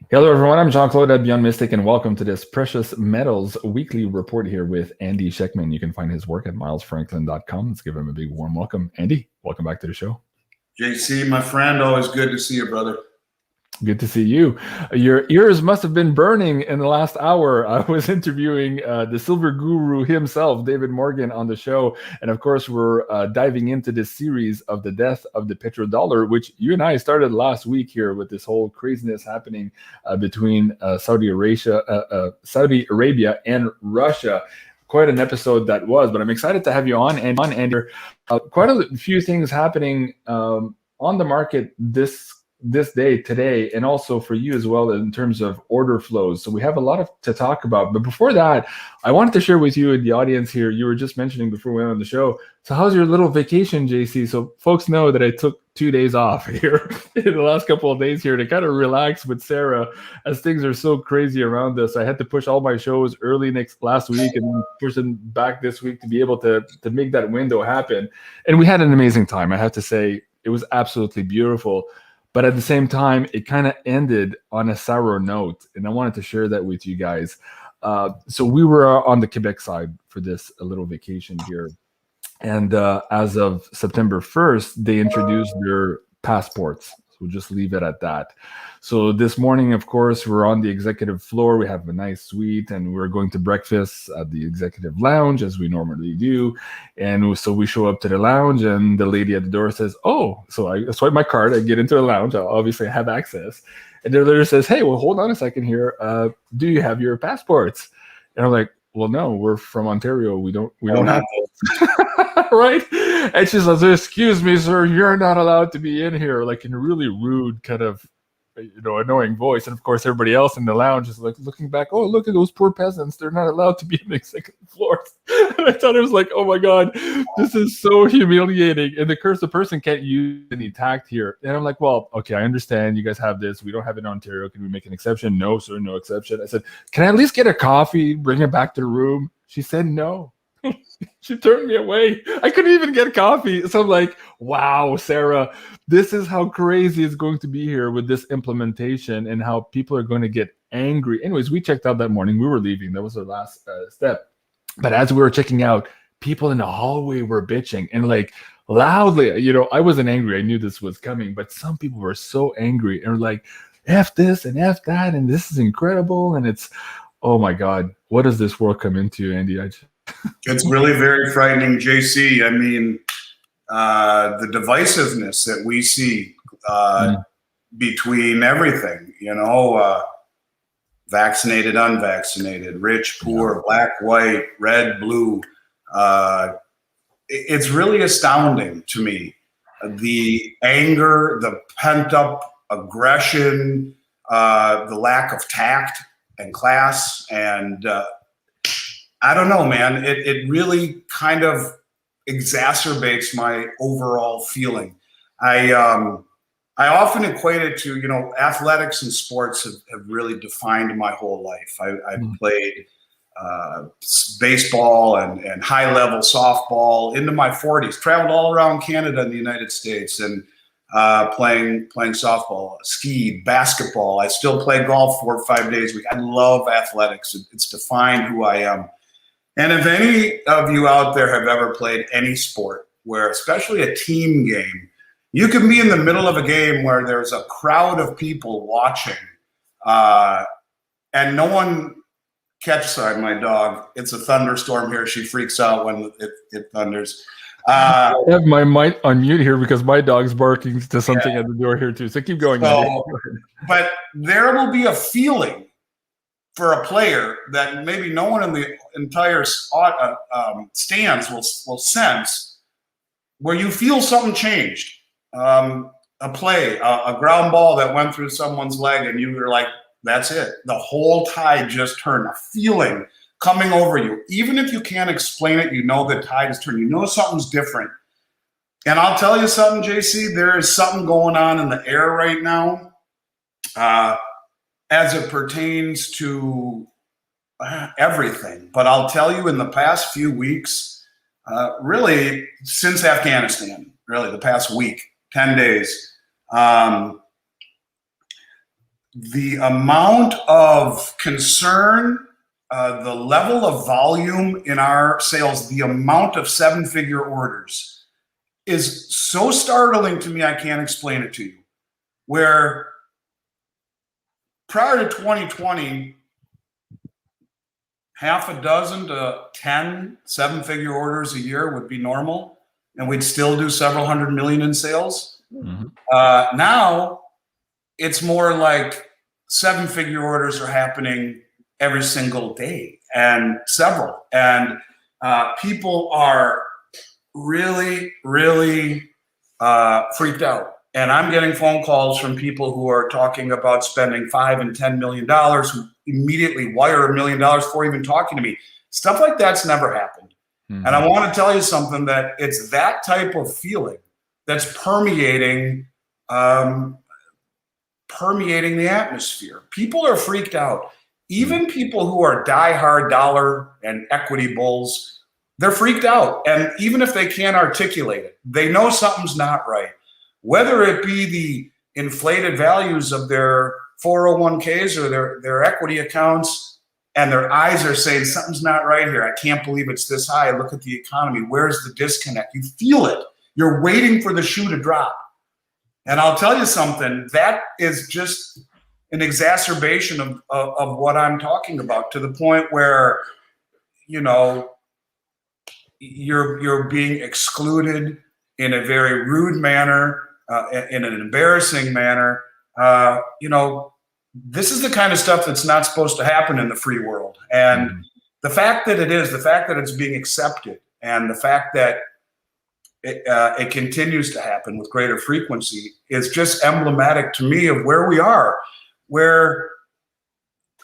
Hello, everyone. I'm Jean-Claude at BeyondMystic, and welcome to this Precious Metals weekly report here with Andy SCHECTMAN. You can find his work at milesfranklin.com. Let's give him a big warm welcome. Andy, welcome back to the show. JC, my friend, always good to see you, brother. Good to see you. Your ears must have been burning in the last hour. I was interviewing the silver guru himself, David Morgan, on the show. And of course, we're diving into this series of the death of the petrodollar, which you and I started last week here with this whole craziness happening between Saudi Arabia and Russia. Quite an episode that was, but I'm excited to have you on. And quite a few things happening on the market this day today, and also for you as well in terms of order flows. So we have a lot to talk about. But before that, I wanted to share with you and the audience here, you were just mentioning before we went on the show, so how's your little vacation, JC? So folks know that I took 2 days off here in the last couple of days here to kind of relax with Sarah, as things are so crazy around us. I had to push all my shows early last week and then push them back this week to be able to make that window happen. And we had an amazing time. I have to say, it was absolutely beautiful. But at the same time, it kind of ended on a sour note, and I wanted to share that with you guys. So we were on the Quebec side for this little vacation here. And as of September 1st, they introduced their passports. So we'll just leave it at that. So this morning, of course, we're on the executive floor. We have a nice suite, and we're going to breakfast at the executive lounge, as we normally do. And so we show up to the lounge, and the lady at the door says, "Oh," so I swipe my card, I get into the lounge, I obviously have access. And the lady says, "Hey, well, hold on a second here. Do you have your passports?" And I'm like, "Well, no, we're from Ontario. We don't have those." Right? And she says, "Excuse me, sir, you're not allowed to be in here," like in a really rude kind of, annoying voice. And of course, everybody else in the lounge is like looking back, "Oh, look at those poor peasants. They're not allowed to be in the second floor." And I thought it was like, oh my God, this is so humiliating. And the person can't use any tact here. And I'm like, well, okay, I understand you guys have this. We don't have it in Ontario. Can we make an exception? No, sir, no exception. I said, "Can I at least get a coffee, bring it back to the room?" She said no. She turned me away. I couldn't even get coffee. So I'm like, wow, Sarah, this is how crazy it's going to be here with this implementation and how people are going to get angry. Anyways, we checked out that morning. We were leaving. That was our last step. But as we were checking out, people in the hallway were bitching and like loudly. I wasn't angry. I knew this was coming. But some people were so angry and were like, F this and F that. And this is incredible. And it's, oh my God, what does this world come into, Andy? It's really very frightening, JC. I mean, the divisiveness that we see between everything, vaccinated, unvaccinated, rich, poor, black, white, red, blue. It's really astounding to me. The anger, the pent-up aggression, the lack of tact and class, and I don't know, man. It really kind of exacerbates my overall feeling. I often equate it to, athletics and sports have really defined my whole life. I played baseball and high-level softball into my 40s, traveled all around Canada and the United States, and playing softball, skied, basketball. I still play golf 4 or 5 days a week. I love athletics. It's defined who I am. And if any of you out there have ever played any sport where, especially a team game, you can be in the middle of a game where there's a crowd of people watching and no one sorry, my dog, it's a thunderstorm here. She freaks out when it thunders. I have my mic on mute here because my dog's barking to something at the door here too. So keep going. But there will be a feeling for a player that maybe no one in the entire stands will sense, where you feel something changed. A play, a ground ball that went through someone's leg, and you were like, that's it. The whole tide just turned. A feeling coming over you. Even if you can't explain it, the tide has turned. You know something's different. And I'll tell you something, JC, there is something going on in the air right now. As it pertains to everything. But I'll tell you, in the past few weeks, really since Afghanistan, really the past week, 10 days, the amount of concern, the level of volume in our sales, the amount of seven-figure orders is so startling to me, I can't explain it to you. Where prior to 2020, half a dozen to 10 seven-figure orders a year would be normal, and we'd still do several hundred million in sales. Now, it's more like seven-figure orders are happening every single day, and several. And people are really, really freaked out. And I'm getting phone calls from people who are talking about spending $5 and $10 million, who immediately wire $1 million before even talking to me. Stuff like that's never happened. And I want to tell you something, that it's that type of feeling that's permeating the atmosphere. People are freaked out. Even people who are diehard dollar and equity bulls, they're freaked out. And even if they can't articulate it, they know something's not right. Whether it be the inflated values of their 401ks or their equity accounts, and their eyes are saying something's not right here. I can't believe it's this high. Look at the economy. Where's the disconnect? You feel it. You're waiting for the shoe to drop. And I'll tell you something, that is just an exacerbation of what I'm talking about, to the point where, you know, you're being excluded in a very rude manner, in an embarrassing manner. You know, this is the kind of stuff that's not supposed to happen in the free world. And the fact that it is, the fact that it's being accepted, and the fact that it continues to happen with greater frequency is just emblematic to me of where we are, where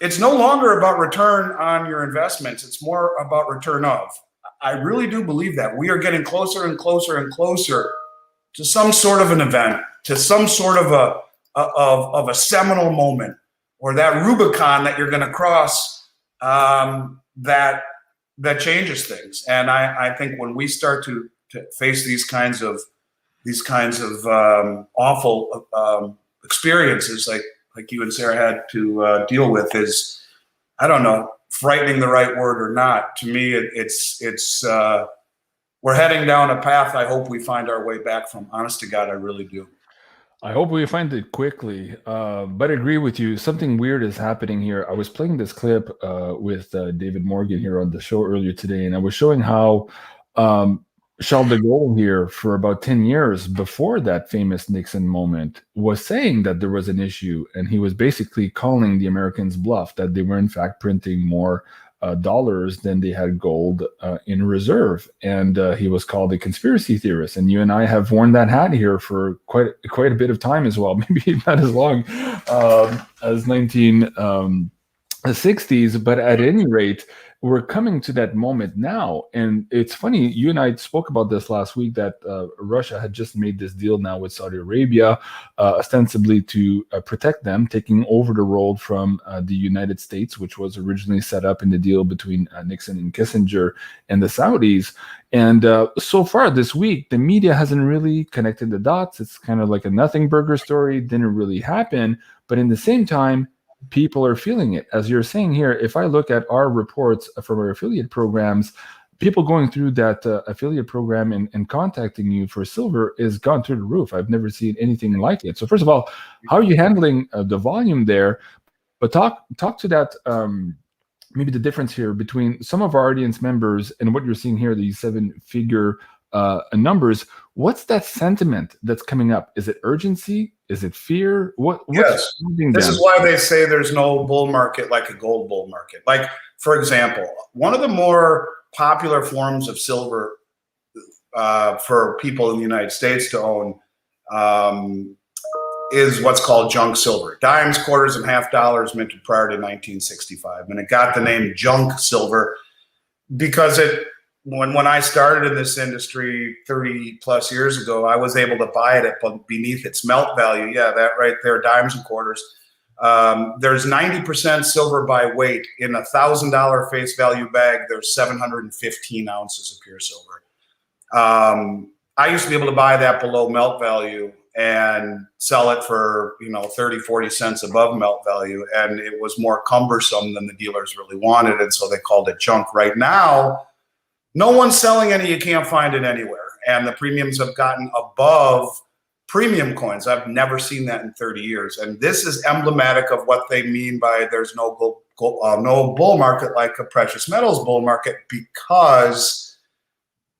it's no longer about return on your investments. It's more about return of. I really do believe that we are getting closer and closer and closer to some sort of an event, to some sort of a seminal moment, or that Rubicon that you're going to cross, that changes things. And I think when we start to face these kinds of awful experiences, like you and Sarah had to deal with, is, I don't know, frightening the right word or not. To me, it's we're heading down a path I hope we find our way back from. Honest to God, I really do. I hope we find it quickly, but I agree with you. Something weird is happening here. I was playing this clip with David Morgan here on the show earlier today, and I was showing how Charles de Gaulle here, for about 10 years before that famous Nixon moment, was saying that there was an issue, and he was basically calling the Americans bluff, that they were in fact printing more dollars than they had gold in reserve. And he was called a conspiracy theorist. And you and I have worn that hat here for quite a bit of time as well, maybe not as long as 1960s, but at any rate, we're coming to that moment now. And it's funny, you and I spoke about this last week, that Russia had just made this deal now with Saudi Arabia, ostensibly to protect them, taking over the role from the United States, which was originally set up in the deal between Nixon and Kissinger and the Saudis. And so far this week, the media hasn't really connected the dots. It's kind of like a nothing burger story, didn't really happen. But in the same time, people are feeling it. As you're saying here, if I look at our reports from our affiliate programs, people going through that affiliate program and contacting you for silver is gone through the roof. I've never seen anything like it. So first of all, how are you handling the volume there? But talk to that, maybe the difference here between some of our audience members and what you're seeing here, these seven-figure numbers. What's that sentiment that's coming up? Is it urgency? Is it fear? Yes. This is why they say there's no bull market like a gold bull market. Like, for example, one of the more popular forms of silver for people in the United States to own is what's called junk silver. Dimes, quarters, and half dollars minted prior to 1965. And it got the name junk silver because when I started in this industry 30 plus years ago, I was able to buy it beneath its melt value. Yeah, that right there, dimes and quarters. There's 90% silver by weight. In a $1,000 face value bag, there's 715 ounces of pure silver. I used to be able to buy that below melt value. and sell it for 30, 40 cents above melt value, and it was more cumbersome than the dealers really wanted, and so they called it junk. Right now, no one's selling any. You can't find it anywhere, and the premiums have gotten above premium coins. I've never seen that in 30 years, and this is emblematic of what they mean by there's no bull market like a precious metals bull market, because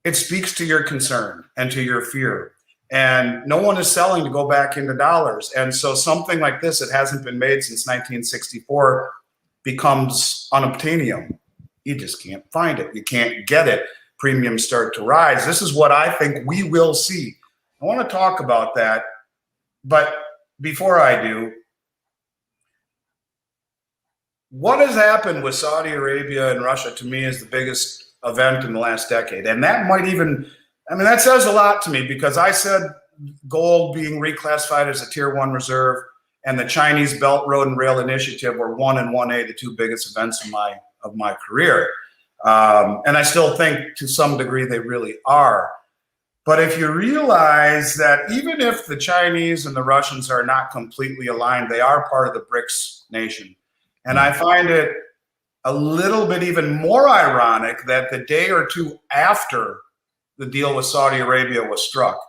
it speaks to your concern and to your fear. And no one is selling to go back into dollars. And so something like this, it hasn't been made since 1964, becomes unobtainium. You just can't find it. You can't get it. Premiums start to rise. This is what I think we will see. I want to talk about that. But before I do, what has happened with Saudi Arabia and Russia, to me, is the biggest event in the last decade. And that might even, that says a lot to me, because I said gold being reclassified as a tier 1 reserve and the Chinese Belt Road and Rail Initiative were 1 and 1A, the two biggest events of my career. And I still think to some degree they really are. But if you realize that even if the Chinese and the Russians are not completely aligned, they are part of the BRICS nation. And I find it a little bit even more ironic that the day or two after the deal with Saudi Arabia was struck.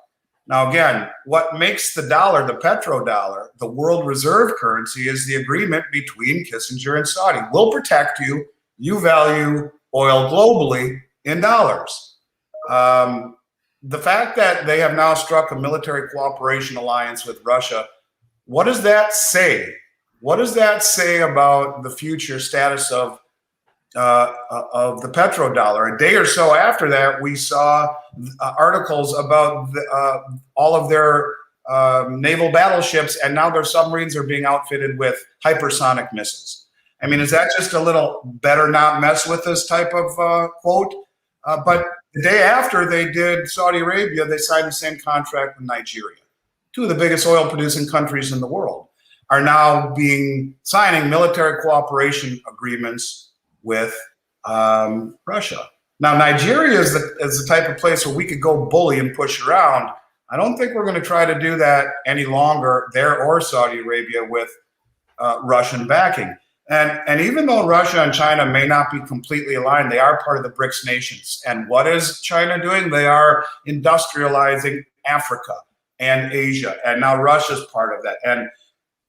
Now, again, what makes the dollar, the petrodollar, the world reserve currency, is the agreement between Kissinger and Saudi. We'll protect you. You value oil globally in dollars. The fact that they have now struck a military cooperation alliance with Russia, what does that say? What does that say about the future status of the petrodollar? A day or so after that, we saw articles about all of their naval battleships, and now their submarines are being outfitted with hypersonic missiles. Is that just a little better not mess with this type of quote? But the day after they did Saudi Arabia, they signed the same contract with Nigeria. Two of the biggest oil producing countries in the world are now signing military cooperation agreements with Russia. Now, Nigeria is the type of place where we could go bully and push around. I don't think we're going to try to do that any longer, there or Saudi Arabia, with Russian backing. And even though Russia and China may not be completely aligned, they are part of the BRICS nations. And what is China doing? They are industrializing Africa and Asia, and now Russia's part of that. And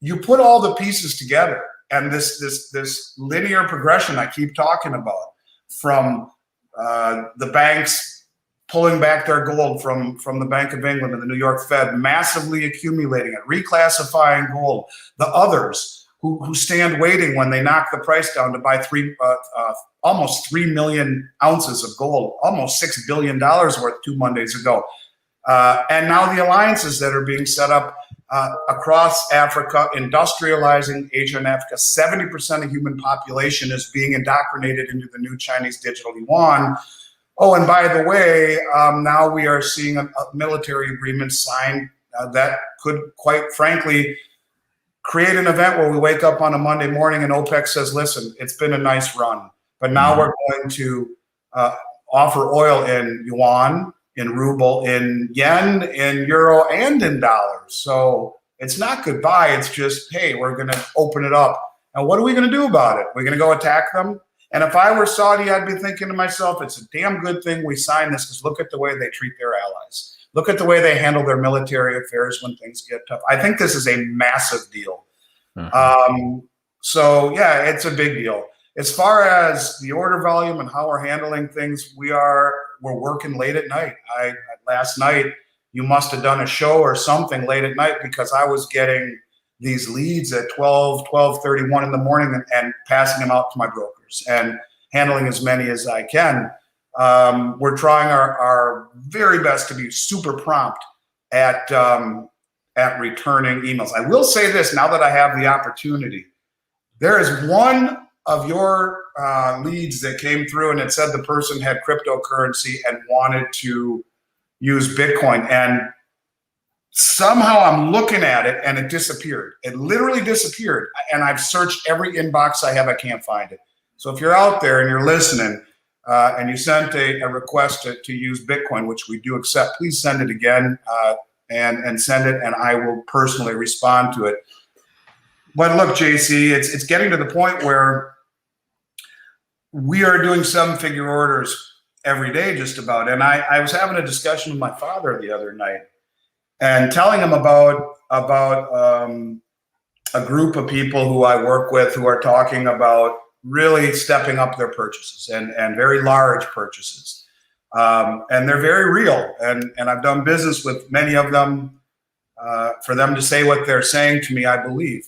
you put all the pieces together, and this linear progression I keep talking about, from the banks pulling back their gold from the Bank of England and the New York Fed, massively accumulating it, reclassifying gold, the others who stand waiting when they knock the price down to buy almost 3 million ounces of gold, almost $6 billion worth 2 Mondays ago. And now the alliances that are being set up across Africa, industrializing Asia and Africa. 70% of human population is being indoctrinated into the new Chinese digital yuan. Oh, and by the way, now we are seeing a military agreement signed that could, quite frankly, create an event where we wake up on a Monday morning and OPEC says, listen, it's been a nice run, but now we're going to offer oil in yuan, in ruble, in yen, in euro, and in dollars. So it's not goodbye. It's just, hey, we're going to open it up. And what are we going to do about it? We're going to go attack them? And if I were Saudi, I'd be thinking to myself, it's a damn good thing we signed this, because look at the way they treat their allies. Look at the way they handle their military affairs when things get tough. I think this is a massive deal. So, yeah, it's a big deal. As far as the order volume and how we're handling things, we're working late at night. Last night, you must have done a show or something late at night, because I was getting these leads at 12:31 in the morning and passing them out to my brokers and handling as many as I can. We're trying our very best to be super prompt at returning emails. I will say this, now that I have the opportunity, there is one of your leads that came through, and it said the person had cryptocurrency and wanted to use Bitcoin. And somehow I'm looking at it and it disappeared. It literally disappeared. And I've searched every inbox I have. I can't find it. So if you're out there and you're listening and you sent a request to use Bitcoin, which we do accept, please send it again. and send it, and I will personally respond to it. But look, JC, it's getting to the point where we are doing 7-figure orders every day just about. And I was having a discussion with my father the other night and telling him about a group of people who I work with who are talking about really stepping up their purchases and very large purchases. And they're very real. And I've done business with many of them. For them to say what they're saying to me, I believe.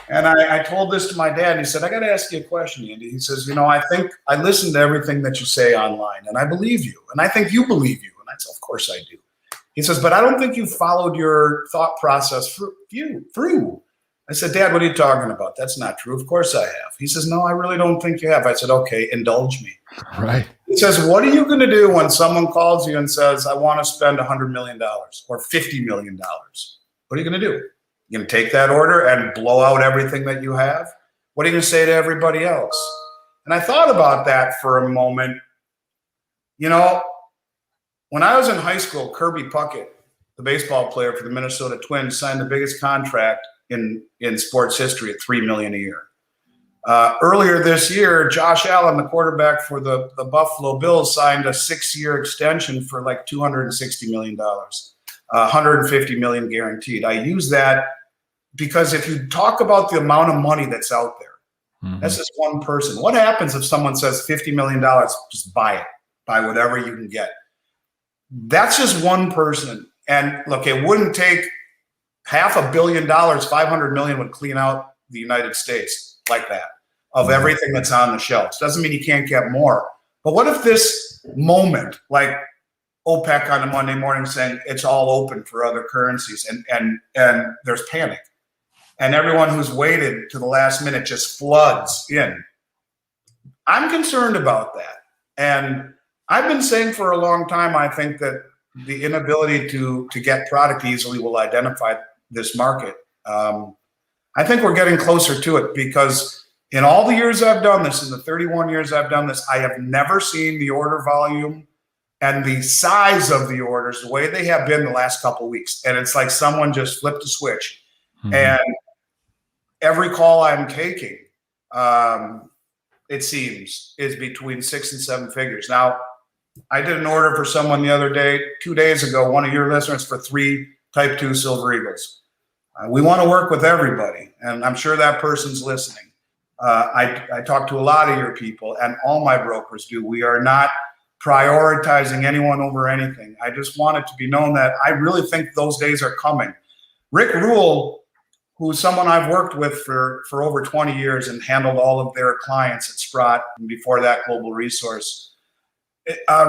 And I told this to my dad, and he said, I got to ask you a question, Andy. He says, I think I listen to everything that you say online, and I believe you, and I think you believe you. And I said, of course I do. He says, but I don't think you followed your thought process through. I said, Dad, what are you talking about? That's not true. Of course I have. He says, no, I really don't think you have. I said, okay, indulge me. Right. He says, what are you going to do when someone calls you and says, I want to spend $100 million or $50 million? What are you going to do? You're going to take that order and blow out everything that you have? What are you going to say to everybody else? And I thought about that for a moment. When I was in high school, Kirby Puckett, the baseball player for the Minnesota Twins, signed the biggest contract in sports history at $3 million a year. Earlier this year, Josh Allen, the quarterback for the Buffalo Bills, signed a 6-year extension for like $260 million. 150 million guaranteed. I use that because if you talk about the amount of money that's out there, that's just one person. What happens if someone says $50 million, just buy it, buy whatever you can get? That's just one person. And look, it wouldn't take $500 million, 500 million would clean out the United States like that of everything that's on the shelves. Doesn't mean you can't get more. But what if this moment, like OPEC on a Monday morning saying it's all open for other currencies and there's panic and everyone who's waited to the last minute just floods in. I'm concerned about that. And I've been saying for a long time, I think that the inability to get product easily will identify this market. I think we're getting closer to it because in all the years I've done this, in the 31 years I've done this, I have never seen the order volume and the size of the orders the way they have been the last couple of weeks. And it's like someone just flipped a switch. And every call I'm taking, it seems, is between 6 and 7 figures. Now, I did an order for someone the other day, 2 days ago, one of your listeners, for 3 Type 2 Silver Eagles. We want to work with everybody, and I'm sure that person's listening. I talk to a lot of your people, and all my brokers do. We are not prioritizing anyone over anything. I just want it to be known that I really think those days are coming. Rick Rule, who's someone I've worked with for over 20 years and handled all of their clients at Sprott, and before that, Global Resource,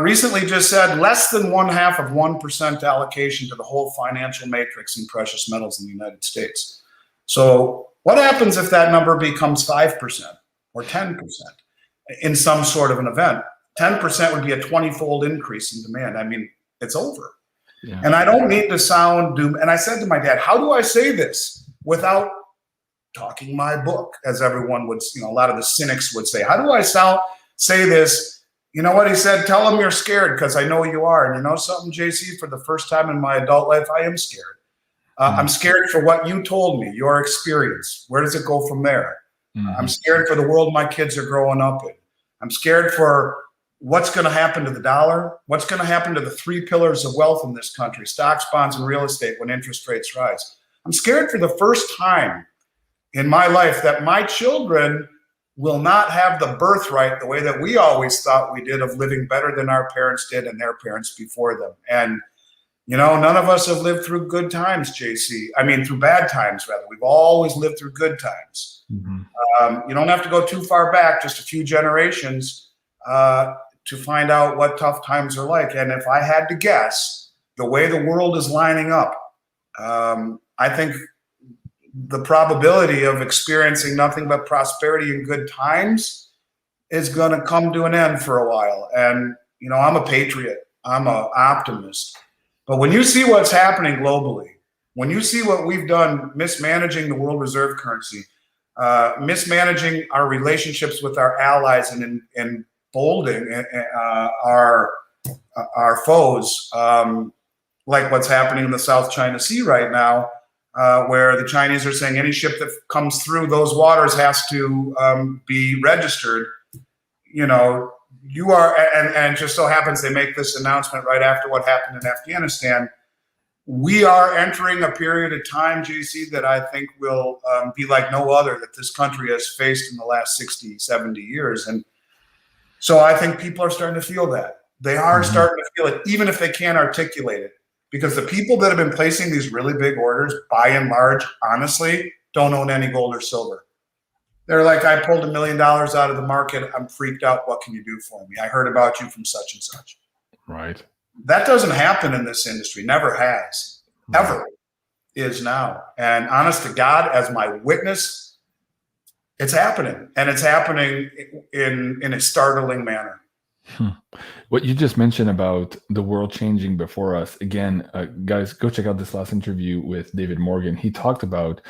recently just said less than 0.5% allocation to the whole financial matrix in precious metals in the United States. So what happens if that number becomes 5% or 10% in some sort of an event? 10% would be a 20-fold increase in demand. I mean, it's over. Yeah. And I don't mean to sound doom. And I said to my dad, how do I say this without talking my book, as everyone would, a lot of the cynics would say? How do I say this? You know what he said? Tell them you're scared because I know you are. And you know something, JC? For the first time in my adult life, I am scared. I'm scared for what you told me, your experience. Where does it go from there? I'm scared for the world my kids are growing up in. I'm scared for what's going to happen to the dollar, what's going to happen to the 3 pillars of wealth in this country, stocks, bonds, and real estate when interest rates rise. I'm scared for the first time in my life that my children will not have the birthright the way that we always thought we did of living better than our parents did and their parents before them. And, none of us have lived through good times, JC. I mean, through bad times, rather. We've always lived through good times. You don't have to go too far back, just a few generations, to find out what tough times are like. And if I had to guess, the way the world is lining up, I think the probability of experiencing nothing but prosperity and good times is going to come to an end for a while. And, I'm a patriot. I'm an optimist. But when you see what's happening globally, when you see what we've done mismanaging the world reserve currency, mismanaging our relationships with our allies and emboldening our foes, like what's happening in the South China Sea right now, where the Chinese are saying any ship that comes through those waters has to be registered. You know, you are, and it just so happens they make this announcement right after what happened in Afghanistan. We are entering a period of time, JC, that I think will be like no other that this country has faced in the last 60, 70 years. And so I think people are starting to feel that. They are starting to feel it, even if they can't articulate it. Because the people that have been placing these really big orders, by and large, honestly, don't own any gold or silver. They're like, I pulled $1 million out of the market. I'm freaked out. What can you do for me? I heard about you from such and such. Right. That doesn't happen in this industry. Never has. Ever. Is now. And honest to God, as my witness, it's happening. And it's happening in a startling manner. What you just mentioned about the world changing before us, again, guys, go check out this last interview with David Morgan. He talked about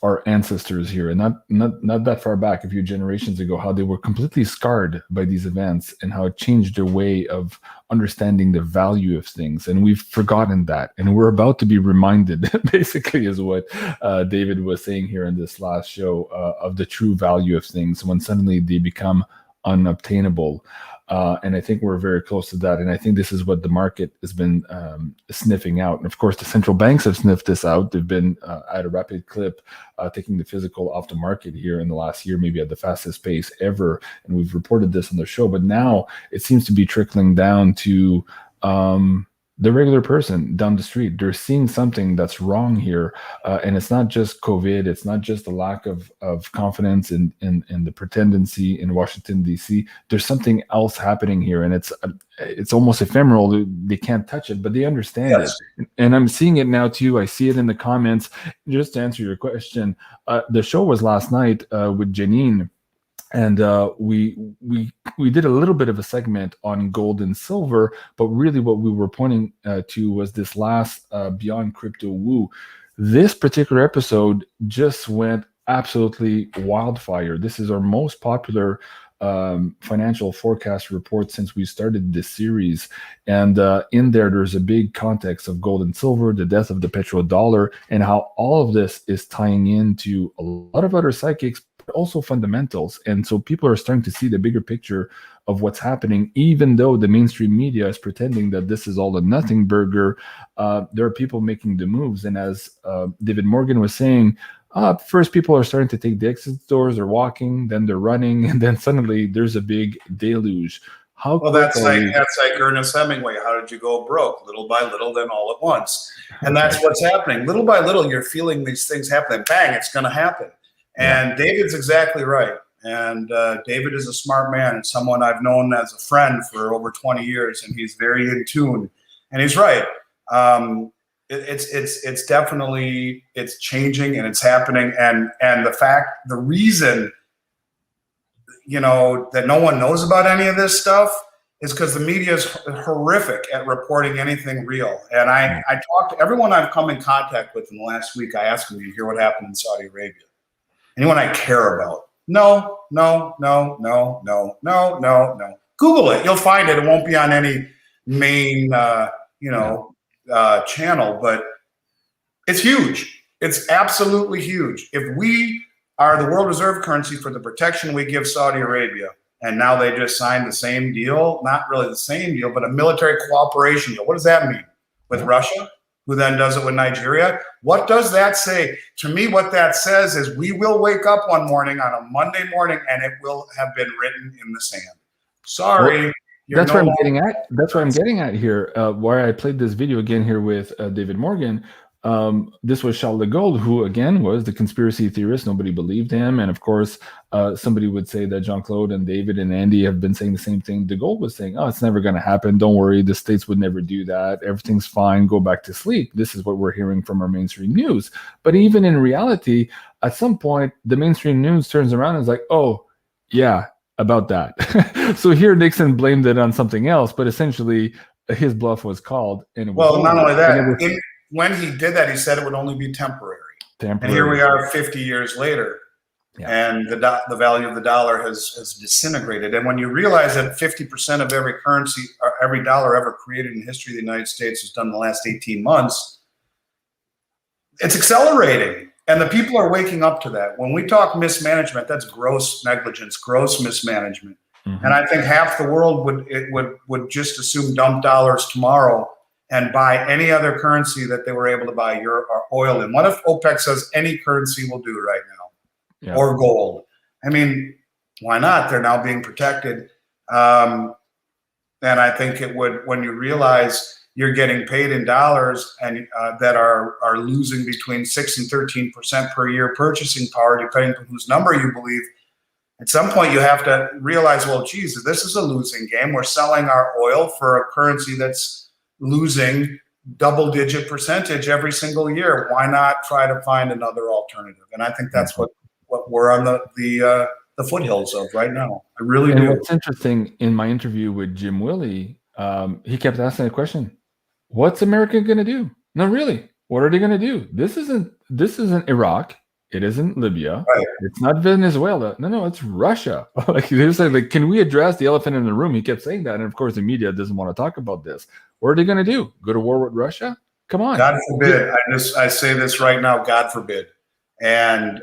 our ancestors here, and not that far back, a few generations ago, how they were completely scarred by these events and how it changed their way of understanding the value of things. And we've forgotten that, and we're about to be reminded, basically, is what David was saying here in this last show, of the true value of things when suddenly they become unobtainable. And I think we're very close to that. And I think this is what the market has been sniffing out. And of course, the central banks have sniffed this out. They've been at a rapid clip taking the physical off the market here in the last year, maybe at the fastest pace ever. And we've reported this on the show. But now it seems to be trickling down to the regular person down the street. They're seeing something that's wrong here. And it's not just COVID. It's not just the lack of confidence in the pretendency in Washington, D.C. There's something else happening here. And it's almost ephemeral. They can't touch it, but they understand it. And I'm seeing it now too. I see it in the comments. Just to answer your question, the show was last night with Janine. And we did a little bit of a segment on gold and silver, but really what we were pointing to was this last Beyond Crypto Woo. This particular episode just went absolutely wildfire. This is our most popular financial forecast report since we started this series. And in there's a big context of gold and silver, the death of the petrodollar, and how all of this is tying into a lot of other psychics, but also fundamentals. And so people are starting to see the bigger picture of what's happening, even though the mainstream media is pretending that this is all a nothing burger. There are people making the moves. And as David Morgan was saying, first people are starting to take the exit doors, they're walking, then they're running, and then suddenly there's a big deluge. Well, that's like Ernest Hemingway. How did you go broke? Little by little, then all at once. And that's what's happening. Little by little, you're feeling these things happening. Bang, it's going to happen. And David's exactly right. And David is a smart man and someone I've known as a friend for over 20 years, and he's very in tune. And he's right. It's definitely, it's changing and it's happening. And the reason, you know, that no one knows about any of this stuff is because the media is horrific at reporting anything real. And I talked to everyone I've come in contact with in the last week. I asked them, "Do you hear what happened in Saudi Arabia?" Anyone I care about? No. Google it. You'll find it. It won't be on any main, channel, but it's huge. It's absolutely huge. If we are the world reserve currency for the protection we give Saudi Arabia, and now they just signed the same deal, not really the same deal, but a military cooperation deal. What does that mean? With Russia, who then does it with Nigeria? What does that say? To me, what that says is we will wake up one morning on a Monday morning and it will have been written in the sand. Sorry. That's what I'm getting at. That's what I'm getting at here. Where I played this video again here with David Morgan. This was Charles de Gaulle, who again was the conspiracy theorist. Nobody believed him, and of course, somebody would say that Jean-Claude and David and Andy have been saying the same thing. De Gaulle was saying, "Oh, it's never going to happen. Don't worry. The states would never do that. Everything's fine. Go back to sleep." This is what we're hearing from our mainstream news. But even in reality, at some point, the mainstream news turns around and is like, "Oh, yeah." About that. So here Nixon blamed it on something else, but essentially his bluff was called. And it was not only that, when he did that, he said it would only be temporary. And here we are 50 years later. and the value of the dollar has disintegrated. And when you realize that 50% of every currency or every dollar ever created in the history of the United States was done in the last 18 months, it's accelerating. And the people are waking up to that. When we talk mismanagement, that's gross negligence, gross mismanagement. And I think half the world would just assume dump dollars tomorrow and buy any other currency that they were able to buy oil in. What if OPEC says any currency will do right now, or gold? I mean, why not? They're now being protected. And I think it would, when you realize you're getting paid in dollars and that are losing between 6 and 13% per year purchasing power, depending on whose number you believe. At some point, you have to realize, well, geez, this is a losing game. We're selling our oil for a currency that's losing double-digit percentage every single year. Why not try to find another alternative? And I think that's what we're on the foothills of right now. I really do. What's interesting, in my interview with Jim Willey, he kept asking the question, what's America going to do? No, really, what are they going to do? This isn't Iraq. It isn't Libya. Right. It's not Venezuela. No, it's Russia. Like, they say, like, can we address the elephant in the room? He kept saying that, and of course, the media doesn't want to talk about this. What are they going to do? Go to war with Russia? Come on. God forbid. I say this right now. God forbid. And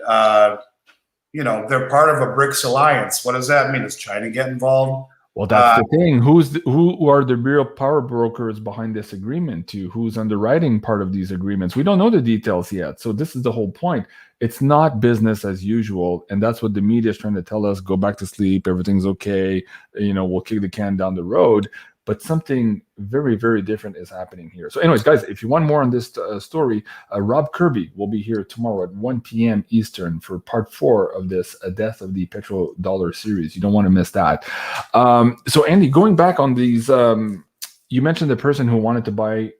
they're part of a BRICS alliance. What does that mean? Does China get involved? Well, that's the thing. Who are the real power brokers behind this agreement? Who's underwriting part of these agreements? We don't know the details yet. So this is the whole point. It's not business as usual, and that's what the media is trying to tell us. Go back to sleep. Everything's okay. We'll kick the can down the road. But something very, very different is happening here. So anyways, guys, if you want more on this story, Rob Kirby will be here tomorrow at 1 p.m. Eastern for part 4 of this Death of the Petrodollar series. You don't want to miss that. So Andy, going back on these, you mentioned the person who wanted to buy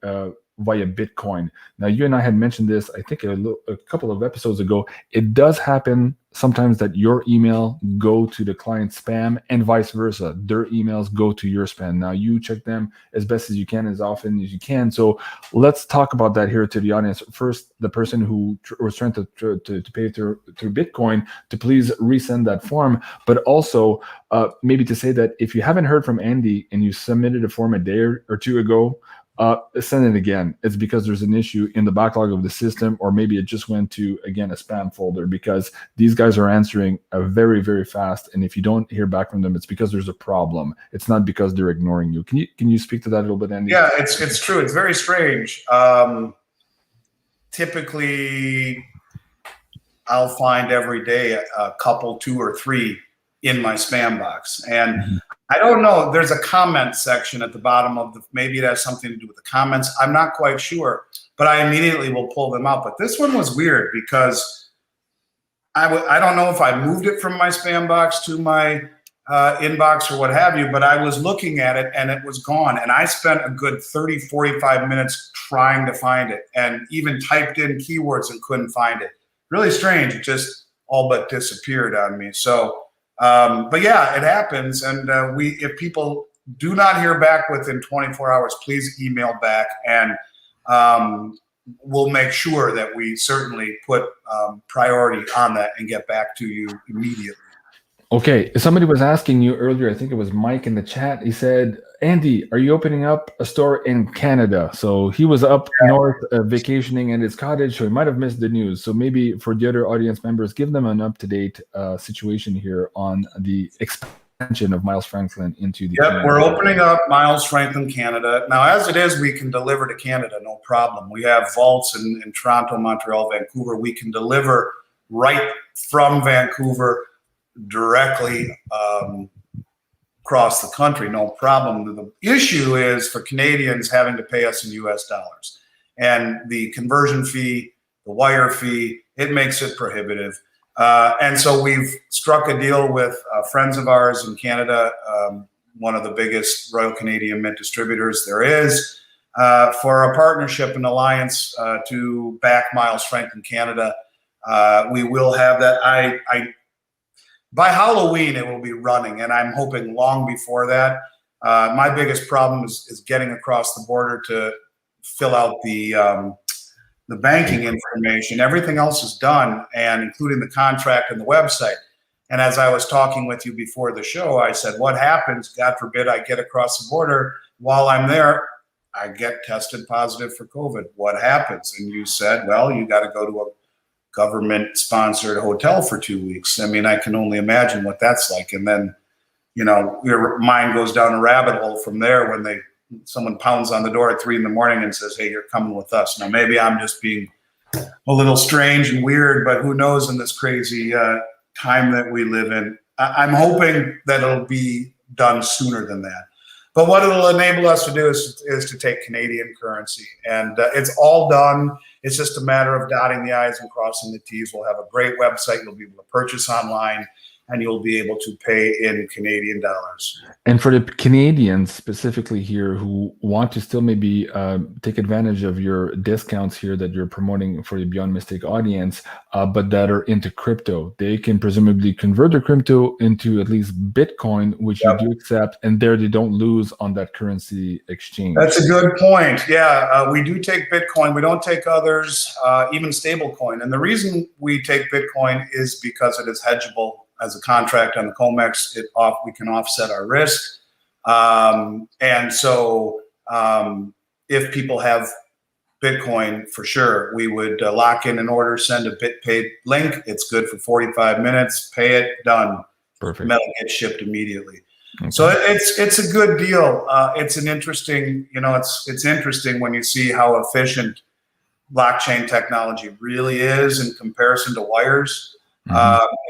via Bitcoin. Now, you and I had mentioned this, I think, a couple of episodes ago. It does happen sometimes that your email go to the client's spam and vice versa. Their emails go to your spam. Now, you check them as best as you can, as often as you can. So let's talk about that here to the audience. First, the person who was trying to pay through Bitcoin, to please resend that form. But also, maybe to say that if you haven't heard from Andy and you submitted a form a day or two ago, send it again. It's because there's an issue in the backlog of the system, or maybe it just went to, again, a spam folder, because these guys are answering very, very fast. And if you don't hear back from them, it's because there's a problem. It's not because they're ignoring you. Can you speak to that a little bit, Andy? Yeah, it's true. It's very strange. Typically, I'll find every day a couple, 2 or 3 in my spam box. And I don't know, there's a comment section at the bottom of maybe it has something to do with the comments. I'm not quite sure, but I immediately will pull them out. But this one was weird because I don't know if I moved it from my spam box to my inbox or what have you, but I was looking at it and it was gone. And I spent a good 30, 45 minutes trying to find it, and even typed in keywords and couldn't find it. Really strange. It just all but disappeared on me. So, but yeah, it happens. And if people do not hear back within 24 hours, please email back, and we'll make sure that we certainly put priority on that and get back to you immediately. Okay, somebody was asking you earlier, I think it was Mike in the chat. He said, Andy, are you opening up a store in Canada? So he was up north vacationing in his cottage, so he might have missed the news. So maybe for the other audience members, give them an up-to-date situation here on the expansion of Miles Franklin into the Canada. We're opening up Miles Franklin Canada. Now, as it is, we can deliver to Canada, no problem. We have vaults in Toronto, Montreal, Vancouver. We can deliver right from Vancouver directly across the country, no problem. The issue is for Canadians having to pay us in US dollars. And the conversion fee, the wire fee, it makes it prohibitive. And so we've struck a deal with friends of ours in Canada, one of the biggest Royal Canadian Mint distributors there is, for a partnership and alliance to back Miles Franklin Canada. We will have that. By Halloween, it will be running, and I'm hoping long before that. My biggest problem is getting across the border to fill out the the banking information, everything else is done, and including the contract and the website. And as I was talking with you before the show, I said, what happens, God forbid I get across the border, while I'm there, I get tested positive for COVID. What happens? And you said, well, you got to go to a government-sponsored hotel for 2 weeks. I mean, I can only imagine what that's like. And then, you know, your mind goes down a rabbit hole from there when someone pounds on the door at 3 in the morning and says, hey, you're coming with us. Now, maybe I'm just being a little strange and weird, but who knows in this crazy time that we live in. I'm hoping that it'll be done sooner than that. But what it'll enable us to do is to take Canadian currency. And it's all done. It's just a matter of dotting the I's and crossing the T's. We'll have a great website. You'll be able to purchase online, and you'll be able to pay in Canadian dollars. And for the Canadians specifically here who want to still maybe take advantage of your discounts here that you're promoting for the Beyond Mystic audience, but that are into crypto, they can presumably convert their crypto into at least Bitcoin, which you do accept, and there they don't lose on that currency exchange. That's a good point. Yeah, we do take Bitcoin. We don't take others, even stablecoin. And the reason we take Bitcoin is because it is hedgeable. As a contract on the COMEX, we can offset our risk. And so if people have Bitcoin, for sure, we would lock in an order, send a BitPay link. It's good for 45 minutes. Pay it, done. Perfect. Metal gets shipped immediately. Okay. So it's a good deal. It's an interesting, it's interesting when you see how efficient blockchain technology really is in comparison to wires.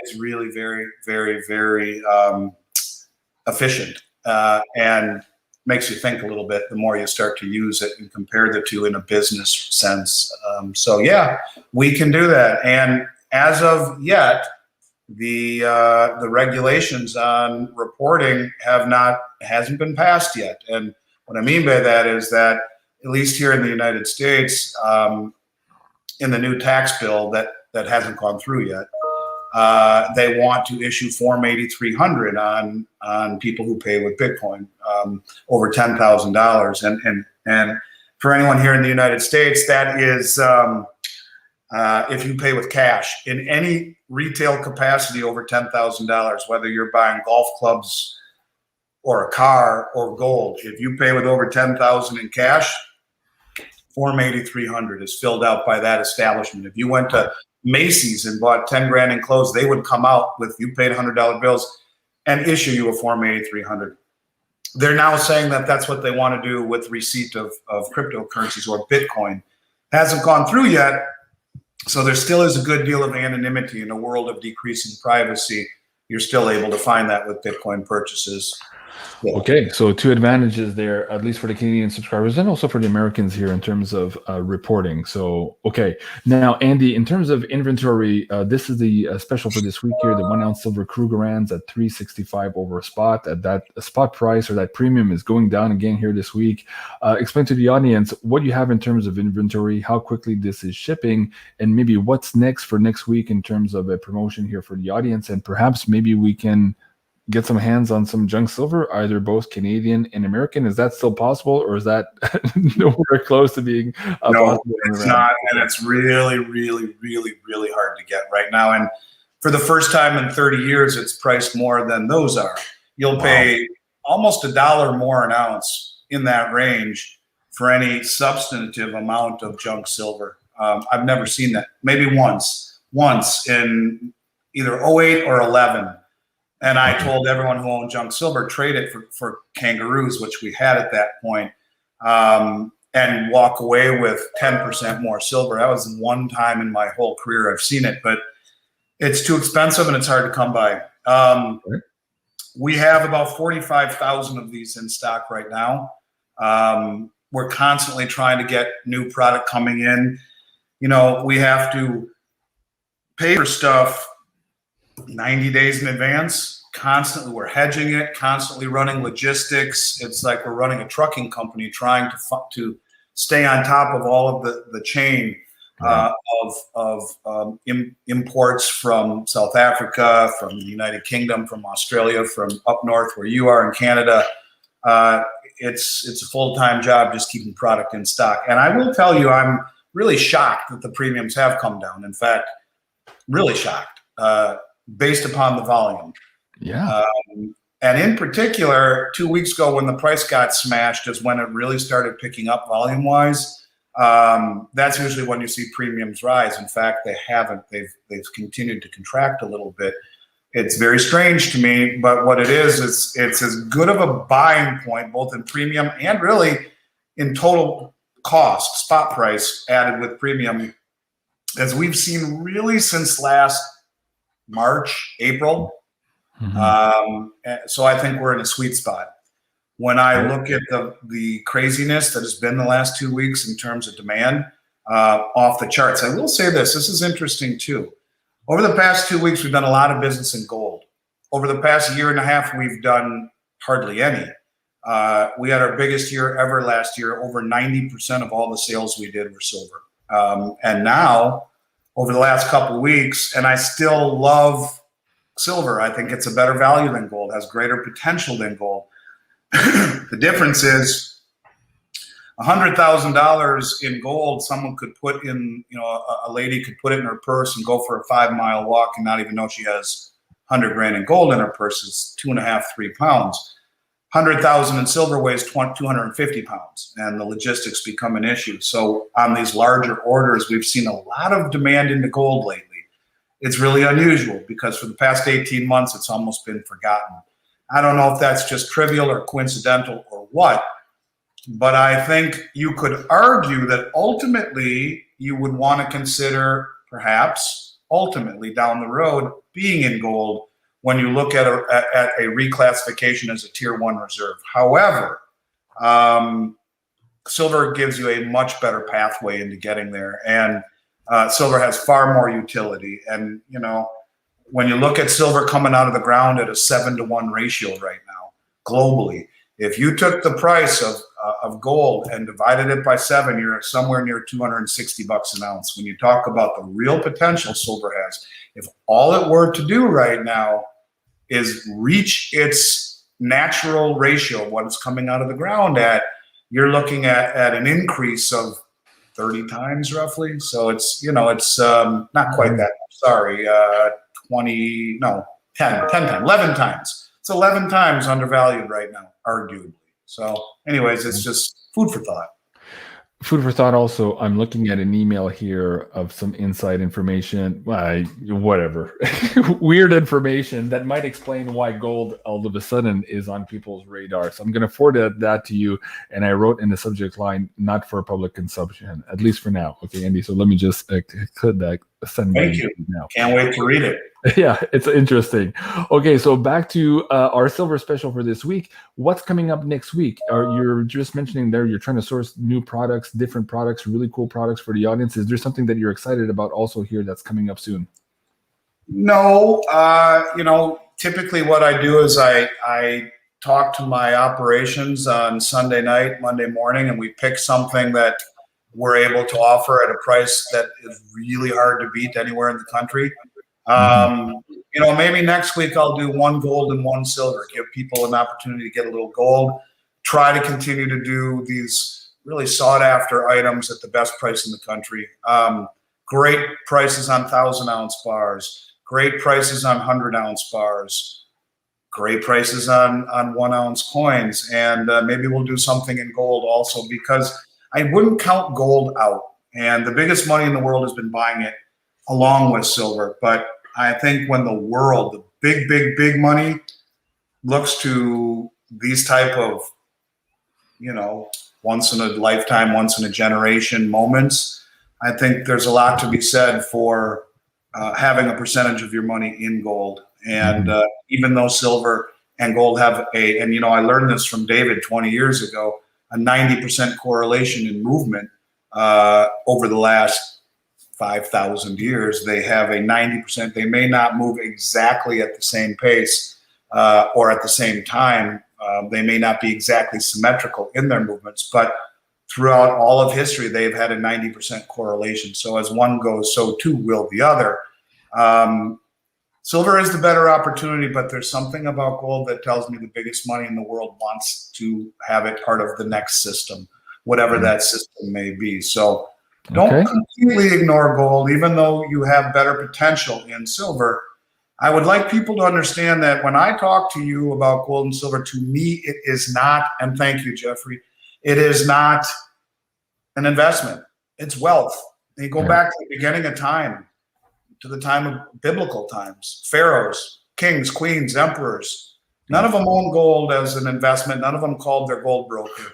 It's really very, very, very efficient and makes you think a little bit the more you start to use it and compare the two in a business sense. So yeah, we can do that. And as of yet, the regulations on reporting hasn't been passed yet. And what I mean by that is that at least here in the United States, in the new tax bill that hasn't gone through yet, they want to issue Form 8300 on people who pay with Bitcoin over $10,000. And for anyone here in the United States, that is if you pay with cash in any retail capacity over $10,000, whether you're buying golf clubs or a car or gold, if you pay with over $10,000 in cash, Form 8300 is filled out by that establishment. If you went to Macy's and bought 10 grand in clothes, they would come out with, you paid $100 bills and issue you a Form 8300. They're now saying that that's what they want to do with receipt of cryptocurrencies or Bitcoin. Hasn't gone through yet. So there still is a good deal of anonymity in a world of decreasing privacy. You're still able to find that with Bitcoin purchases. Yeah. Okay, so two advantages there, at least for the Canadian subscribers and also for the Americans here in terms of reporting. So, okay. Now, Andy, in terms of inventory, this is the special for this week here. The 1 ounce silver Krugerrands at $365 over spot. At that spot price or that premium is going down again here this week. Explain to the audience what you have in terms of inventory, how quickly this is shipping, and maybe what's next for next week in terms of a promotion here for the audience. And perhaps maybe we can get some hands on some junk silver, either both Canadian and American. Is that still possible, or is that nowhere close to being no, it's not, and it's really, really, really, really hard to get right now. And for the first time in 30 years, it's priced more than those are. You'll pay almost $1 more an ounce in that range for any substantive amount of junk silver. I've never seen that. Maybe once in either 08 or 11. And I told everyone who owned junk silver, trade it for kangaroos, which we had at that point, and walk away with 10% more silver. That was one time in my whole career I've seen it, but it's too expensive and it's hard to come by. We have about 45,000 of these in stock right now. We're constantly trying to get new product coming in. We have to pay for stuff 90 days in advance. Constantly, we're hedging it, constantly running logistics. It's like we're running a trucking company trying to stay on top of all of the chain of imports from South Africa, from the United Kingdom, from Australia, from up north where you are in Canada. It's a full-time job just keeping product in stock. And I will tell you, I'm really shocked that the premiums have come down. In fact, really shocked based upon the volume. Yeah. And in particular, 2 weeks ago when the price got smashed is when it really started picking up volume-wise. That's usually when you see premiums rise. In fact, they haven't. They've continued to contract a little bit. It's very strange to me, but what it is it's as good of a buying point, both in premium and really in total cost, spot price added with premium, as we've seen really since last March, April. So I think we're in a sweet spot. When I look at the craziness that has been the last 2 weeks in terms of demand, off the charts, I will say this is interesting too. Over the past 2 weeks, we've done a lot of business in gold. Over the past year and a half, we've done hardly any. We had our biggest year ever last year. Over 90% of all the sales we did were silver. And now, over the last couple of weeks, and I still love silver. I think it's a better value than gold, has greater potential than gold. The difference is $100,000 in gold, someone could put in, a lady could put it in her purse and go for a 5-mile walk and not even know she has 100 grand in gold in her purse. It's 2.5, 3 pounds. 100,000 in silver weighs 250 pounds, and the logistics become an issue. So on these larger orders, we've seen a lot of demand into gold lately. It's really unusual because for the past 18 months, it's almost been forgotten. I don't know if that's just trivial or coincidental or what, but I think you could argue that ultimately you would want to consider perhaps ultimately down the road being in gold when you look at a reclassification as a tier 1 reserve. However, silver gives you a much better pathway into getting there, and silver has far more utility. And when you look at silver coming out of the ground at a 7-to-1 ratio right now globally, if you took the price of gold and divided it by 7, you're somewhere near $260 an ounce. When you talk about the real potential silver has, if all it were to do right now is reach its natural ratio of what it's coming out of the ground at, you're looking at an increase of 30 times roughly. So it's, it's not quite that much, sorry, 10 times, 11 times. It's 11 times undervalued right now, arguably. So anyways, it's just food for thought. Food for thought. Also, I'm looking at an email here of some inside information, whatever, weird information that might explain why gold all of a sudden is on people's radar. So I'm going to forward that to you. And I wrote in the subject line, not for public consumption, at least for now. Okay, Andy. So let me just click that. Thank you. Now. Can't wait to read it. Yeah, it's interesting. Okay, so back to our silver special for this week. What's coming up next week? You're just mentioning there you're trying to source new products, different products, really cool products for the audience. Is there something that you're excited about also here that's coming up soon? No, typically what I do is I talk to my operations on Sunday night, Monday morning, and we pick something that we're able to offer at a price that is really hard to beat anywhere in the country. Maybe next week I'll do 1 gold and 1 silver, give people an opportunity to get a little gold, try to continue to do these really sought after items at the best price in the country. Great prices on 1,000-ounce bars, great prices on 100-ounce bars, great prices on 1-ounce coins. And maybe we'll do something in gold also, because I wouldn't count gold out. And the biggest money in the world has been buying it along with silver. But I think when the world, the big, big, big money looks to these type of, once in a lifetime, once in a generation moments, I think there's a lot to be said for having a percentage of your money in gold. And even though silver and gold have and I learned this from David 20 years ago, a 90% correlation in movement over the last 5,000 years. They have a 90%. They may not move exactly at the same pace or at the same time. They may not be exactly symmetrical in their movements, but throughout all of history, they've had a 90% correlation. So as one goes, so too will the other. Silver is the better opportunity, but there's something about gold that tells me the biggest money in the world wants to have it part of the next system, whatever that system may be. So Don't completely ignore gold, even though you have better potential in silver. I would like people to understand that when I talk to you about gold and silver, to me, it is not, and thank you, Jeffrey, it is not an investment. It's wealth. And you go back to the beginning of time, to the time of biblical times, pharaohs, kings, queens, emperors. None of them owned gold as an investment. None of them called their gold broker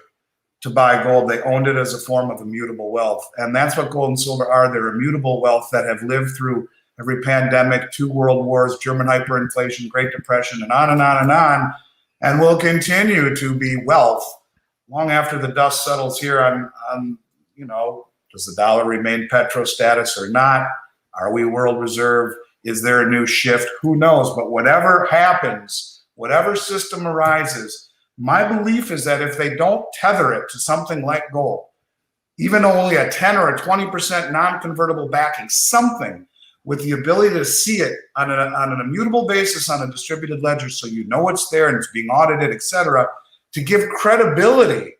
to buy gold. They owned it as a form of immutable wealth. And that's what gold and silver are. They're immutable wealth that have lived through every pandemic, 2 world wars, German hyperinflation, Great Depression, and on and on and on, and will continue to be wealth long after the dust settles here on you know, does the dollar remain petro status or not? Are we world reserve? Is there a new shift? Who knows? But whatever happens, whatever system arises, my belief is that if they don't tether it to something like gold, even only a 10 or a 20% non-convertible backing, something with the ability to see it on an immutable basis on a distributed ledger so you know it's there and it's being audited, etc., to give credibility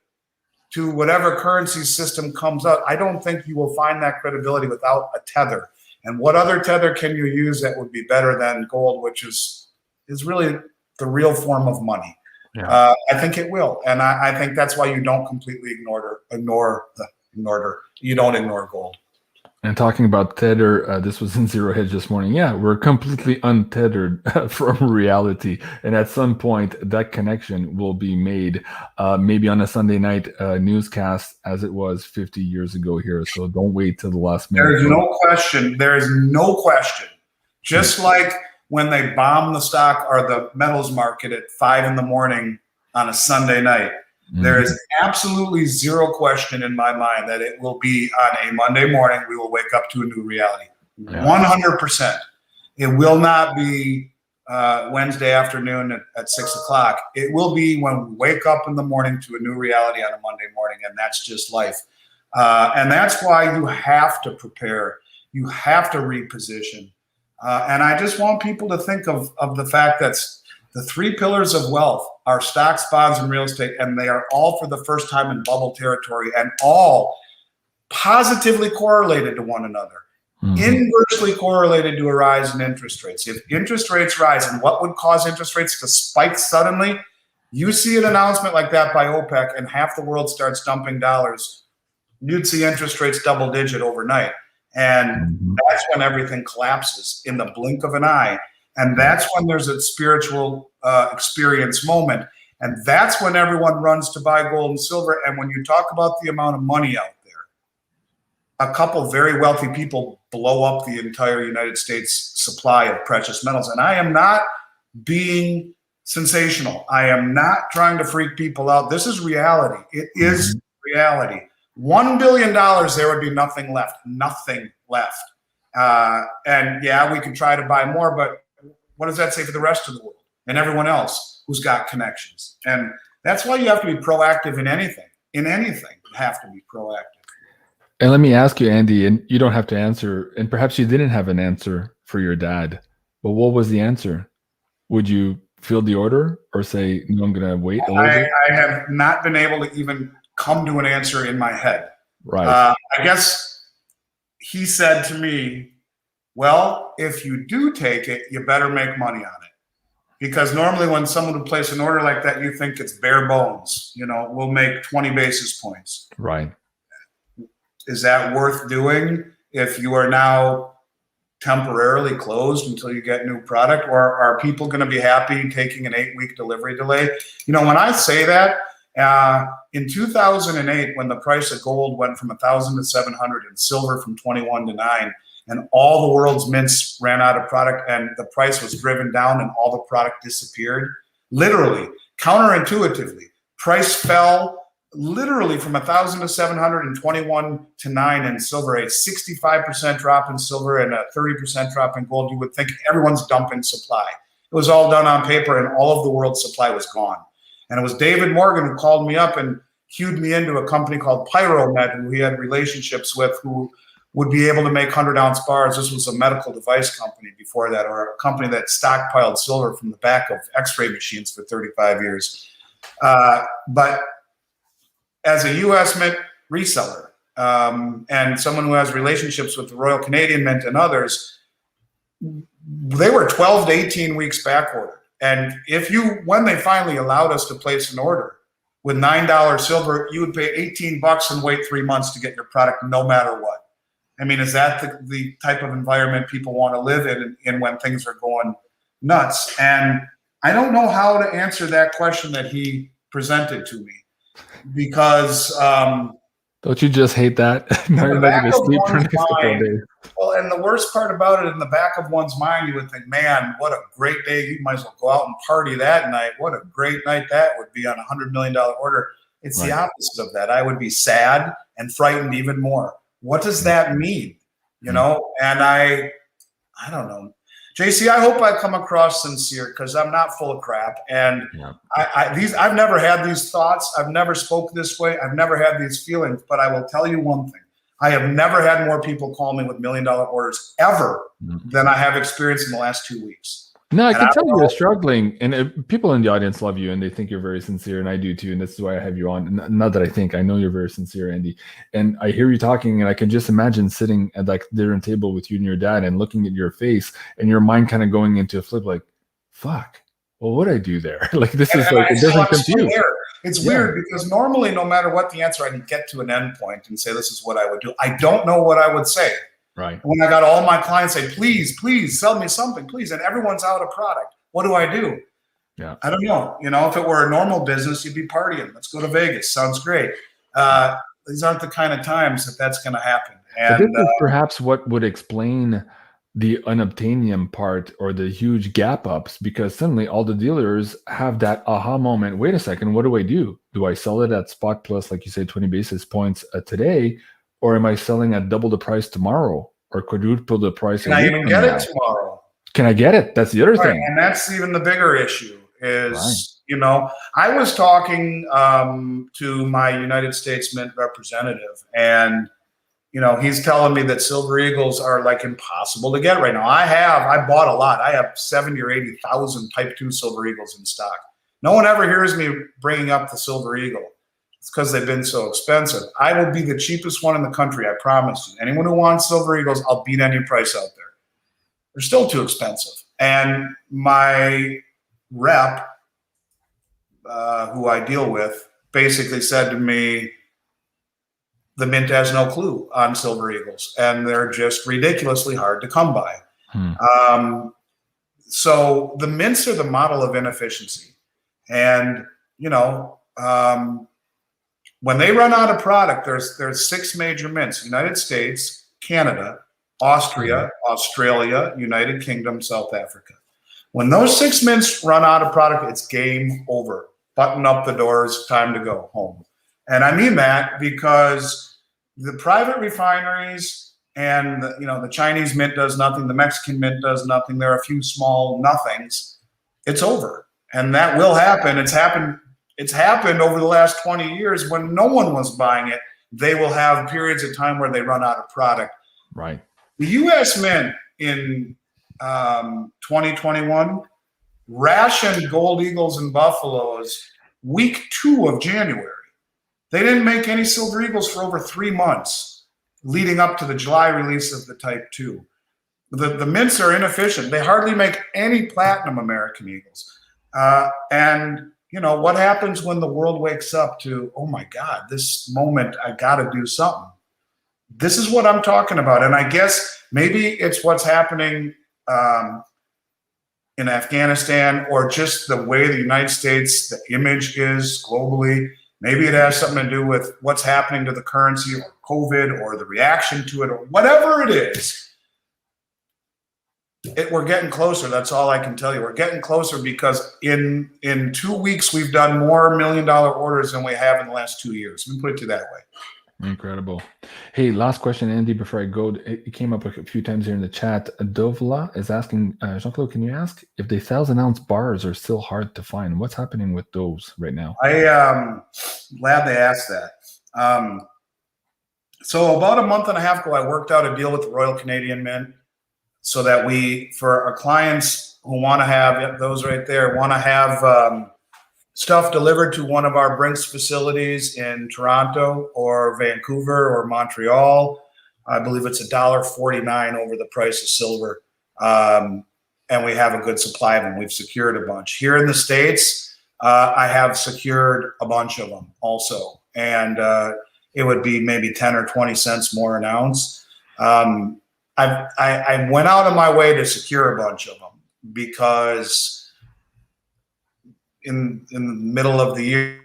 to whatever currency system comes out, I don't think you will find that credibility without a tether. And what other tether can you use that would be better than gold, which is really the real form of money? Yeah. I think it will. And I think that's why you don't completely ignore gold. And talking about tether, this was in Zero Hedge this morning. Yeah, we're completely untethered from reality. And at some point, that connection will be made, maybe on a Sunday night newscast, as it was 50 years ago here. So don't wait till the last minute. There's no question. There is no question. Just like when they bomb the stock or the metals market at 5 in the morning on a Sunday night, there is absolutely zero question in my mind that it will be on a Monday morning, we will wake up to a new reality. 100%. It will not be Wednesday afternoon at 6 o'clock. It will be when we wake up in the morning to a new reality on a Monday morning, and that's just life. And that's why you have to prepare. You have to reposition. And I just want people to think of the fact that the 3 pillars of wealth are stocks, bonds, and real estate, and they are all for the first time in bubble territory and all positively correlated to one another, inversely correlated to a rise in interest rates. If interest rates rise, and what would cause interest rates to spike suddenly? You see an announcement like that by OPEC and half the world starts dumping dollars, you'd see interest rates double digit overnight. And that's when everything collapses in the blink of an eye. And that's when there's a spiritual experience moment. And that's when everyone runs to buy gold and silver. And when you talk about the amount of money out there, a couple very wealthy people blow up the entire United States supply of precious metals. And I am not being sensational. I am not trying to freak people out. This is reality. It is reality. $1 billion, there would be nothing left. Nothing left. And yeah, we could try to buy more, but what does that say for the rest of the world and everyone else who's got connections? And that's why you have to be proactive in anything. In anything, you have to be proactive. And let me ask you, Andy, and you don't have to answer, and perhaps you didn't have an answer for your dad, but what was the answer? Would you fill the order or say, no, I'm going to wait a little bit? I have not been able to even come to an answer in my head. Right. I guess he said to me, well, if you do take it, you better make money on it. Because normally when someone would place an order like that, you think it's bare bones. You know, we'll make 20 basis points. Right. Is that worth doing if you are now temporarily closed until you get new product? Or are people going to be happy taking an 8-week delivery delay? You know, when I say that, in 2008, when the price of gold went from 1,000 to 700 and silver from 21 to 9, and all the world's mints ran out of product and the price was driven down and all the product disappeared, literally, counterintuitively, price fell literally from 1,000 to 700 and 21 to 9 in silver, a 65% drop in silver and a 30% drop in gold. You would think everyone's dumping supply. It was all done on paper and all of the world's supply was gone. And it was David Morgan who called me up and cued me into a company called Pyromed, who he had relationships with, who would be able to make 100-ounce bars. This was a medical device company before that, or a company that stockpiled silver from the back of x-ray machines for 35 years. But as a U.S. Mint reseller, and someone who has relationships with the Royal Canadian Mint and others, they were 12 to 18 weeks back ordered. And when they finally allowed us to place an order with $9 silver, you would pay $18 and wait 3 months to get your product no matter what. I mean, is that the type of environment people want to live in when things are going nuts? And I don't know how to answer that question that he presented to me, because don't you just hate that? Well, and the worst part about it, in the back of one's mind, you would think, man, what a great day. You might as well go out and party that night. What a great night that would be on a $100 million order. It's the opposite of that. I would be sad and frightened even more. What does that mean? You know, and I don't know. JC, I hope I come across sincere, because I'm not full of crap. And I've never had these thoughts. I've never spoke this way. I've never had these feelings. But I will tell you one thing. I have never had more people call me with $1 million orders ever than I have experienced in the last 2 weeks. No, I can tell you're struggling, and people in the audience love you, and they think you're very sincere, and I do too, and this is why I have you on. Not that I know you're very sincere, Andy, and I hear you talking, and I can just imagine sitting at like dinner table with you and your dad, and looking at your face, and your mind kind of going into a flip, like, "Fuck, well, what I do there?" Like this is like it doesn't compute. It's weird, because normally, no matter what the answer, I can get to an end point and say, "This is what I would do." I don't know what I would say. Right. When I got all my clients say, please sell me something, please. And everyone's out of product. What do I do? Yeah. I don't know. You know, if it were a normal business, you'd be partying. Let's go to Vegas. Sounds great. These aren't the kind of times that's going to happen. And this is perhaps what would explain the unobtainium part, or the huge gap ups, because suddenly all the dealers have that aha moment. Wait a second. What do I do? Do I sell it at spot plus, like you say, 20 basis points today? Or am I selling at double the price tomorrow, or quadruple the price? Can I even get it tomorrow? Can I get it? That's the other thing. And that's even the bigger issue is, you know, I was talking to my United States Mint representative, and, you know, he's telling me that Silver Eagles are like impossible to get right now. I bought a lot. I have 70 or 80,000 Type 2 Silver Eagles in stock. No one ever hears me bringing up the Silver Eagle. It's because they've been so expensive. I will be the cheapest one in the country, I promise you. Anyone who wants Silver Eagles, I'll beat any price out there. They're still too expensive. And my rep, who I deal with, basically said to me, the Mint has no clue on Silver Eagles, and they're just ridiculously hard to come by. So the mints are the model of inefficiency. And, you know, when they run out of product, there's 6 major mints: United States, Canada, Austria, Australia, United Kingdom, South Africa. When those 6 mints run out of product, it's game over. Button up the doors, time to go home. And I mean that because the private refineries and the Chinese mint does nothing, the Mexican mint does nothing, there are a few small nothings. It's over. And that will happen. It's happened over the last 20 years when no one was buying it. They will have periods of time where they run out of product. Right. The U.S. Mint in 2021 rationed Gold Eagles and Buffaloes week 2 of January. They didn't make any Silver Eagles for over 3 months leading up to the July release of the Type 2. The mints are inefficient. They hardly make any Platinum American Eagles. And you know, what happens when the world wakes up to, oh my God, this moment, I got to do something. This is what I'm talking about. And I guess maybe it's what's happening in Afghanistan, or just the way the United States, the image is globally. Maybe it has something to do with what's happening to the currency, or COVID, or the reaction to it, or whatever it is. We're getting closer. That's all I can tell you. We're getting closer because in 2 weeks, we've done more $1 million orders than we have in the last 2 years. Let me put it that way. Incredible. Hey, last question, Andy, before I go. It came up a few times here in the chat. Dovla is asking, Jean-Claude, can you ask if the 1,000-ounce bars are still hard to find? What's happening with those right now? Glad they asked that. So about a month and a half ago, I worked out a deal with the Royal Canadian Mint, so that for our clients who want to have those right there, want to have stuff delivered to one of our Brinks facilities in Toronto or Vancouver or Montreal, I believe it's $1.49 over the price of silver. And we have a good supply of them. We've secured a bunch. Here in the States, I have secured a bunch of them also. And it would be maybe 10 or 20 cents more an ounce. I went out of my way to secure a bunch of them because in the middle of the year,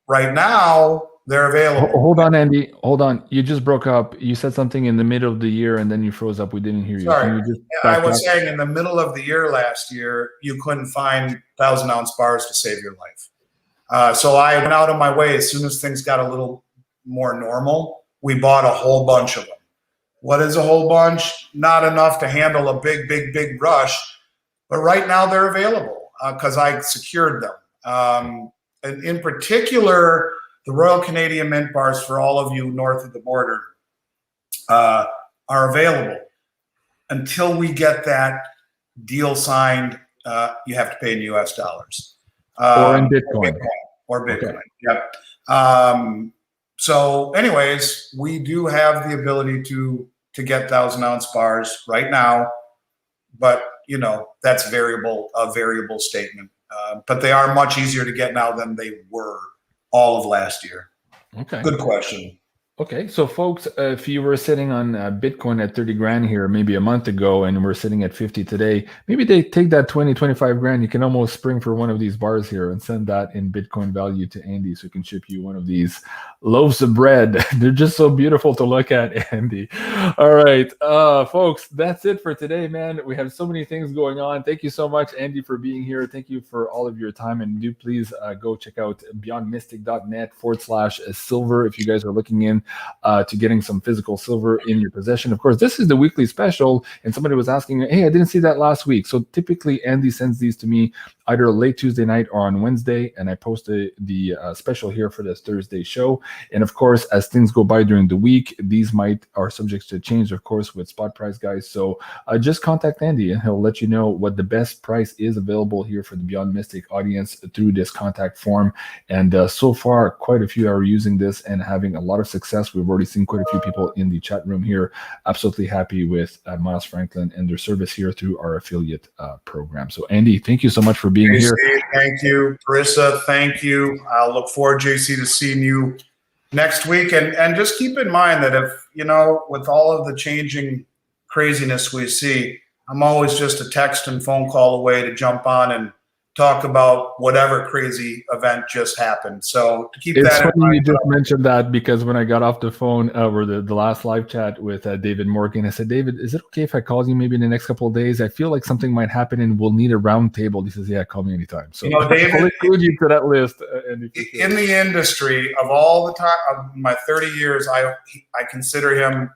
right now, they're available. Hold on, Andy. Hold on. You just broke up. You said something in the middle of the year, and then you froze up. We didn't hear you. Sorry. Can you just I was saying in the middle of the year last year, you couldn't find 1,000-ounce bars to save your life. So I went out of my way as soon as things got a little more normal. We bought a whole bunch of them. What is a whole bunch? Not enough to handle a big rush. But right now they're available because I secured them. And in particular, the Royal Canadian Mint bars for all of you north of the border are available. Until we get that deal signed, you have to pay in US dollars. Or in Bitcoin. Or Bitcoin, okay. Yep. So anyways, we do have the ability to get 1,000-ounce bars right now, but you know, that's a variable statement. But they are much easier to get now than they were all of last year. Okay. Good question. Okay, so folks, if you were sitting on Bitcoin at 30 grand here maybe a month ago and we're sitting at 50 today, maybe they take that 20, 25 grand. You can almost spring for one of these bars here and send that in Bitcoin value to Andy so he can ship you one of these loaves of bread. They're just so beautiful to look at, Andy. All right, folks, that's it for today, man. We have so many things going on. Thank you so much, Andy, for being here. Thank you for all of your time. And do please go check out beyondmystic.net/silver if you guys are looking in to getting some physical silver in your possession. Of course, this is the weekly special, and somebody was asking, hey, I didn't see that last week. So typically, Andy sends these to me either late Tuesday night or on Wednesday, and I post the special here for this Thursday show. And of course, as things go by during the week, these are subject to change, of course, with spot price, guys. So just contact Andy, and he'll let you know what the best price is available here for the Beyond Mystic audience through this contact form. And so far, quite a few are using this and having a lot of success. We've already seen quite a few people in the chat room here absolutely happy with Miles Franklin and their service here through our affiliate program. So Andy, thank you so much for being here. Thank you. Carissa, thank you. I'll look forward, JC, to seeing you next week. And just keep in mind that if, you know, with all of the changing craziness we see, I'm always just a text and phone call away to jump on and talk about whatever crazy event just happened. So to keep it's that in funny mind. You just mentioned that, because when I got off the phone or the last live chat with David Morgan, I said, David, is it okay if I call you maybe in the next couple of days? I feel like something might happen and we'll need a round table. He says, yeah, call me anytime. So, you know, David, I'll include you to that list. In the industry, of all the time, of my 30 years, I consider him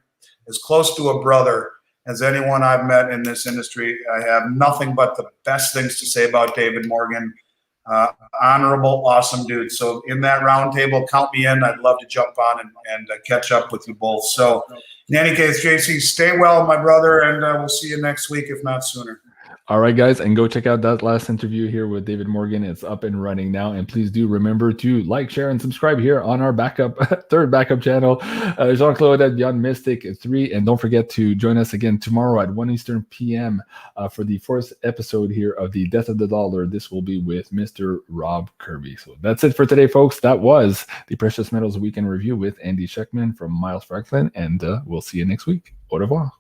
as close to a brother as anyone I've met in this industry. I have nothing but the best things to say about David Morgan. Honorable, awesome dude. So in that round table, count me in. I'd love to jump on and catch up with you both. So in any case, JC, stay well, my brother, and we'll see you next week, if not sooner. All right, guys, and go check out that last interview here with David Morgan. It's up and running now. And please do remember to like, share, and subscribe here on our third backup channel, Jean-Claude at Beyond Mystic 3. And don't forget to join us again tomorrow at 1 Eastern p.m. For the fourth episode here of the Death of the Dollar. This will be with Mr. Rob Kirby. So that's it for today, folks. That was the Precious Metals Weekend Review with Andy SCHECTMAN from Miles Franklin. And we'll see you next week. Au revoir.